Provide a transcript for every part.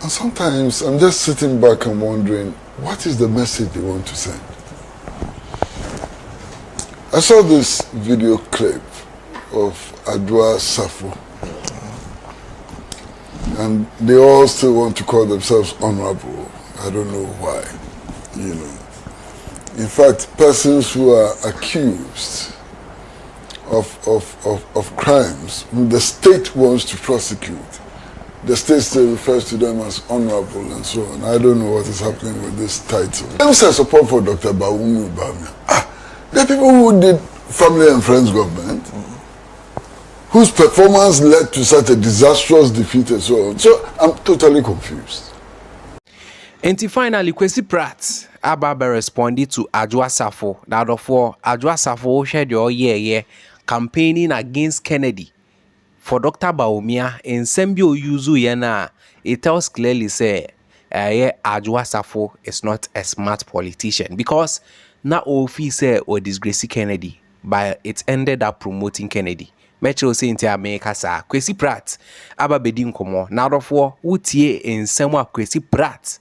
And sometimes I'm just sitting back and wondering, what is the message they want to send? I saw this video clip of Adwoa Sarfo, and they all still want to call themselves honorable. I don't know why, you know. In fact, persons who are accused of crimes whom the state wants to prosecute, the state still refers to them as honorable and so on. I don't know what is happening with this title. Them say support for Dr. Bawumi Bawumia. There are people who did family and friends government, whose performance led to such a disastrous defeat and so on. So I'm totally confused. And finally, Kwesi Pratt Ababa responded to Adwoa Sarfo. Now, therefore, Adwoa Sarfo shared your year campaigning against Kennedy for Dr. Bawumia in Sembio Yuzu Yena. It tells clearly say Adwoa Sarfo is not a smart politician because na ofi say or disgrace Kennedy, but it ended up promoting Kennedy. Metro say into America sa Kwesi Pratt Ababedi nkomo. Now, therefore, utie in Semwa Kwesi Pratt.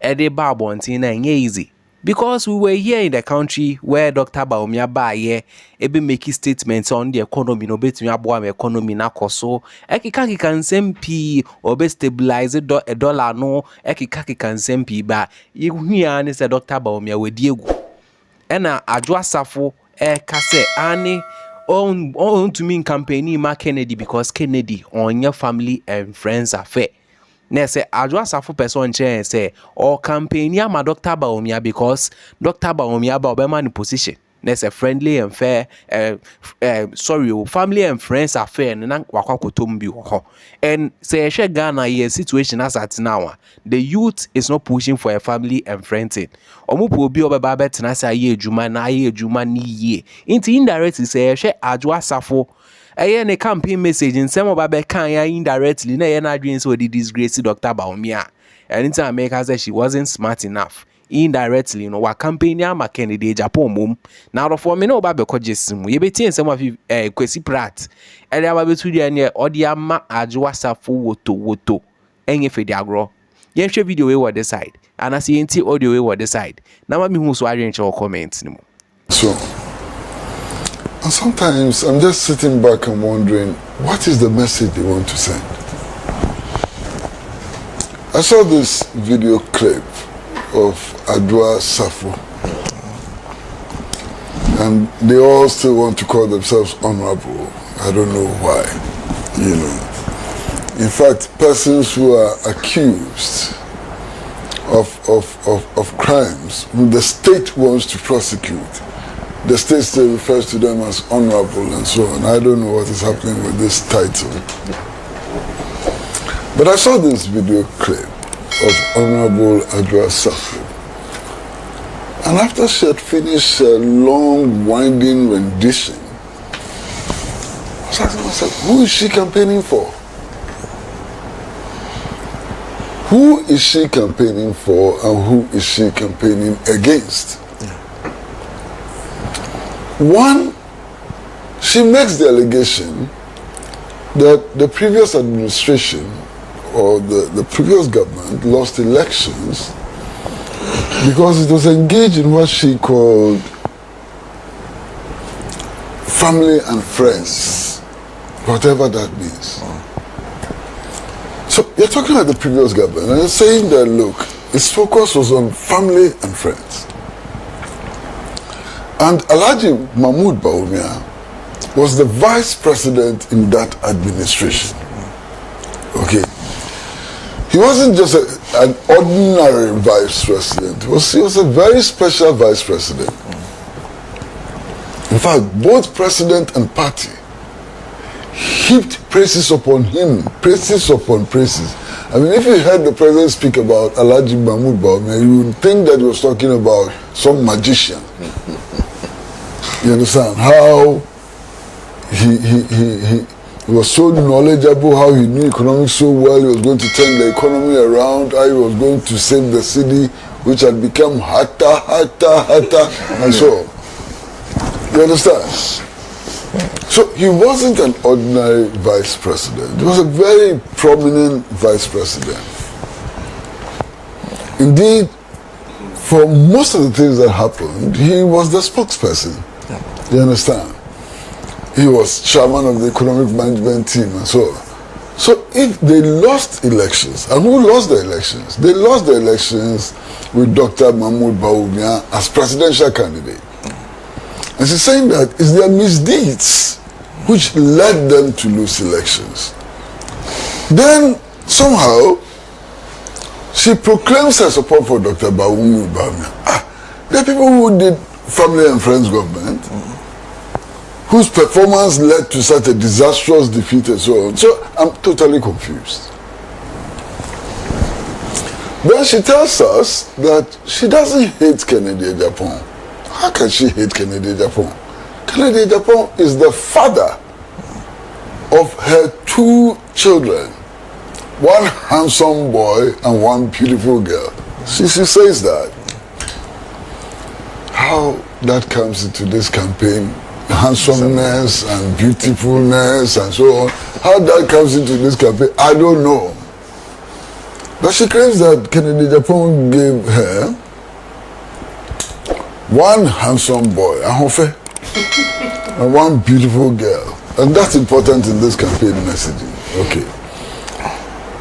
Ede Babontina easy because we were here in the country where Dr. Bawumia Baye ebe make statements on the economy no betumi aboa economy na koso ekika nsem pi obe stabilize a dollar no ekika nsem pi ba ihua ne se Dr. Bawumia wedi egu ena Adwoa Sarfo kase ani on to mean campaigning ma Kennedy because Kennedy on your family and friends affair. Ne say Adwoa Sarfo person change say or campaign ya ma Dr. Bawumia because Dr. Bawumia ba obema ni position. Ne say friendly and fair family and friends affair na wakwa kotombi ho. And say she Ghana here situation as at now. The youth is not pushing for a family and friend thing. Omo po obi obeba bet na say ye adwuma na ye adwuma ni ye. Inti indirectly say she Adwoa Sarfo a campaign message in some of our can indirectly na dreams so the disgrace Dr. Bawumia. And in America said she wasn't smart enough. Indirectly, you know, what campaign ya ma Kennedy Japan mum. Now the for me no babe kojesim. You be some of Kwesi Pratt. And ya babe to the odia ma Adwoa Sarfo woto. Enye fe diagro. Yen share video we were decide. And I see inti audio we were decide. Now me who so arrange your comments anymore. So and sometimes I'm just sitting back and wondering, what is the message they want to send? I saw this video clip of Adwoa Sarfo, and they all still want to call themselves honorable. I don't know why, you know. In fact, persons who are accused of crimes whom the state wants to prosecute, the state still refers to them as honorable and so on. I don't know what is happening with this title. But I saw this video clip of Honorable Adwoa Sarfo. And after she had finished a long, winding rendition, I was asking myself, who is she campaigning for? Who is she campaigning for and who is she campaigning against? One, she makes the allegation that the previous administration or the previous government lost elections because it was engaged in what she called family and friends, whatever that means. So you're talking about the previous government and you're saying that, look, its focus was on family and friends. And Alhaji Mahmood Bawumia was the vice president in that administration. Okay. He wasn't just an ordinary vice president. He was a very special vice president. In fact, both president and party heaped praises upon him, praises upon praises. I mean, if you heard the president speak about Alhaji Mahmood Bawumia, you would think that he was talking about some magician. You understand how he was so knowledgeable, how he knew economics so well, he was going to turn the economy around, how he was going to save the city, which had become hotter, and so on. You understand? So he wasn't an ordinary vice president. He was a very prominent vice president. Indeed, for most of the things that happened, he was the spokesperson. You understand? He was chairman of the economic management team and so on. So if they lost elections, and who lost the elections? They lost the elections with Dr. Mahmoud Bawumia as presidential candidate. And she's saying that it's their misdeeds which led them to lose elections. Then somehow she proclaims her support for Dr. Bawumia. There are people who did family and friends government, whose performance led to such a disastrous defeat and so on. So I'm totally confused. Then she tells us that she doesn't hate Kennedy Japan. How can she hate Kennedy Japan? Kennedy Japan is the father of her 2 children. One handsome boy and one beautiful girl. She says that. How that comes into this campaign, handsomeness and beautifulness and so on, how that comes into this campaign, I don't know. But she claims that Kennedy Japan gave her one handsome boy, and one beautiful girl. And that's important in this campaign messaging. Okay.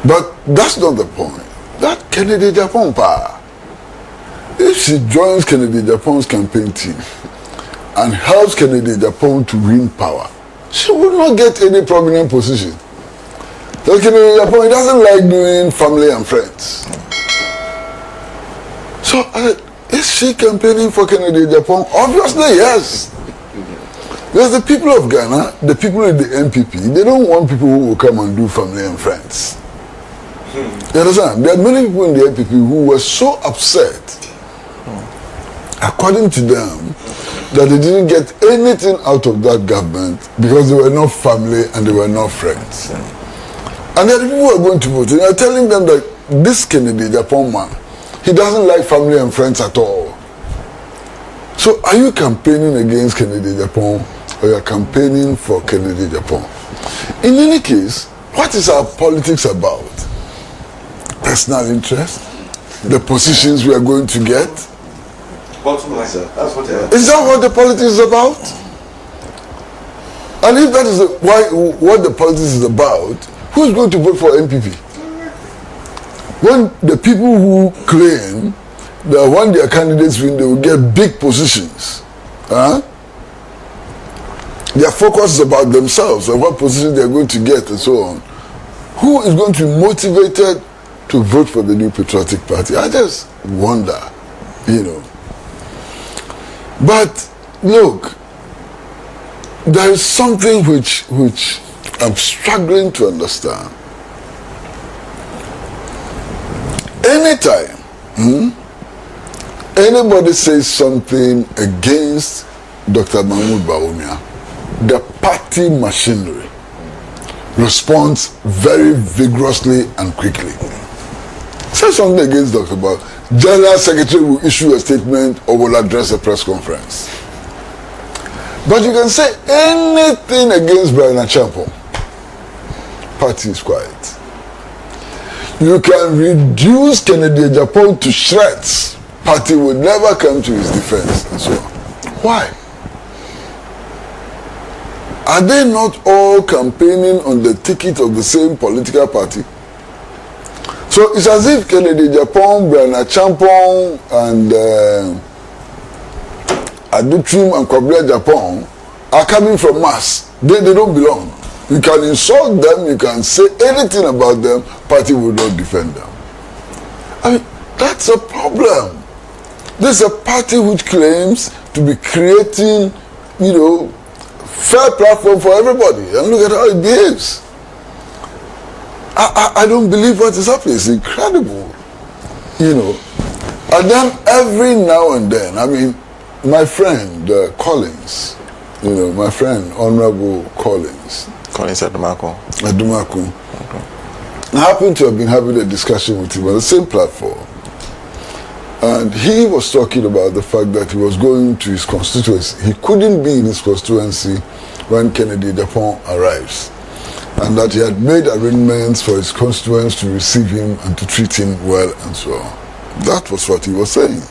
But that's not the point. That Kennedy Japan pa. If she joins Kennedy Japan's campaign team and helps Kennedy Japan to win power, she will not get any prominent position. Because Kennedy Japan doesn't like doing family and friends. So is she campaigning for Kennedy Japan? Obviously, yes. Because the people of Ghana, the people in the NPP, they don't want people who will come and do family and friends. You understand? There are many people in the NPP who were so upset, according to them, that they didn't get anything out of that government because they were not family and they were not friends. And there are people who are going to vote. And they are telling them that this Kennedy Japan man, he doesn't like family and friends at all. So are you campaigning against Kennedy Japan or you are campaigning for Kennedy Japan? In any case, what is our politics about? Personal interest? The positions we are going to get? Is that what the politics is about? And if that is what the politics is about, who is going to vote for NPP? When the people who claim that when their candidates win, they will get big positions, their focus is about themselves and what position they are going to get and so on. Who is going to be motivated to vote for the New Patriotic Party? I just wonder, you know. But look, there is something which I'm struggling to understand. Anytime anybody says something against Dr. Mahmoud Bawumia, the party machinery responds very vigorously and quickly. Say something against Dr. Bawumia, General Secretary will issue a statement or will address a press conference. But you can say anything against Brian Achampong, party is quiet. You can reduce Kennedy Japan to shreds, party will never come to his defense and so on. Why? Are they not all campaigning on the ticket of the same political party? So it's as if Kennedy Japan, Brian Achampong, and Adutrim and Kwabena Japan are coming from Mars. They don't belong. You can insult them, you can say anything about them, party will not defend them. I mean, that's a problem. There's a party which claims to be creating, you know, fair platform for everybody. And look at how it behaves. I don't believe what is happening. It's incredible. You know. And then every now and then, I mean, my friend Collins, you know, my friend Honorable Collins Adwoa. I happened to have been having a discussion with him on the same platform. And he was talking about the fact that he was going to his constituency. He couldn't be in his constituency when Kennedy Japan arrives. And that he had made arrangements for his constituents to receive him and to treat him well and so on. That was what he was saying.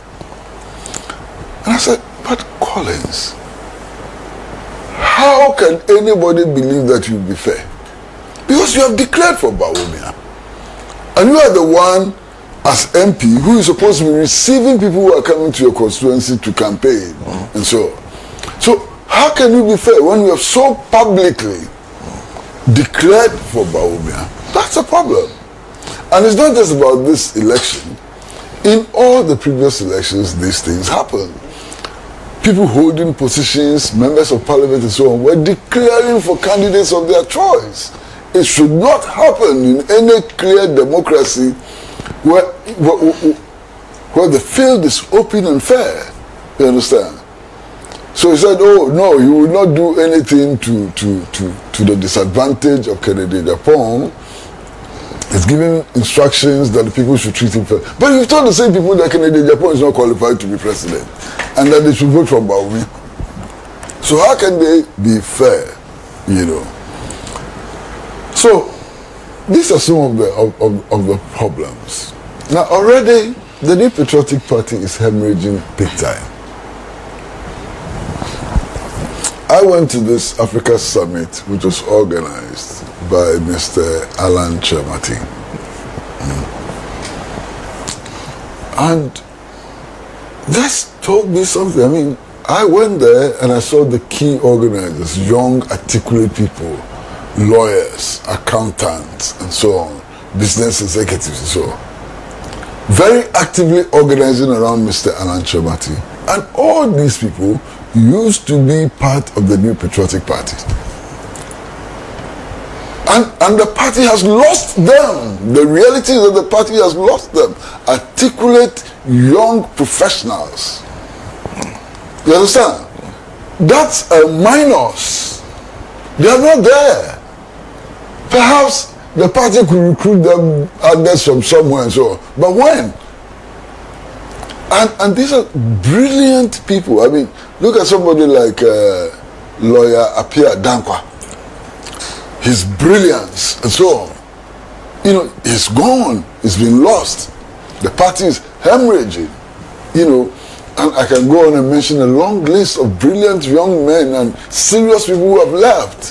And I said, but Collins, how can anybody believe that you'll be fair? Because you have declared for Bawumia. And you are the one, as MP, who is supposed to be receiving people who are coming to your constituency to campaign and so on. So how can you be fair when you have so publicly declared for Bawumia? That's a problem. And it's not just about this election. In all the previous elections, these things happen. People holding positions, members of parliament and so on, were declaring for candidates of their choice. It should not happen in any clear democracy where the field is open and fair. You understand? So he said, oh, no, he will not do anything to the disadvantage of Kennedy Japan. He's giving instructions that the people should treat him fair. But you've told the same people that Kennedy Japan is not qualified to be president and that they should vote for Bawumia. So how can they be fair, you know? So these are some of the problems. Now already the New Patriotic Party is hemorrhaging big time. I went to this Africa Summit which was organized by Mr. Alan Chermati. And that told me something. I mean, I went there and I saw the key organizers, young, articulate people, lawyers, accountants, and so on, business executives and so on, very actively organizing around Mr. Alan Chermati. And all these people used to be part of the New Patriotic Party. And the party has lost them. The reality is that the party has lost them. Articulate, young professionals. You understand? That's a minus. They are not there. Perhaps the party could recruit them others from somewhere and so on. But when? And these are brilliant people. I mean, look at somebody like lawyer Apia Dankwa. His brilliance and so on. You know, he's gone. He's been lost. The party is hemorrhaging. You know, and I can go on and mention a long list of brilliant young men and serious people who have left.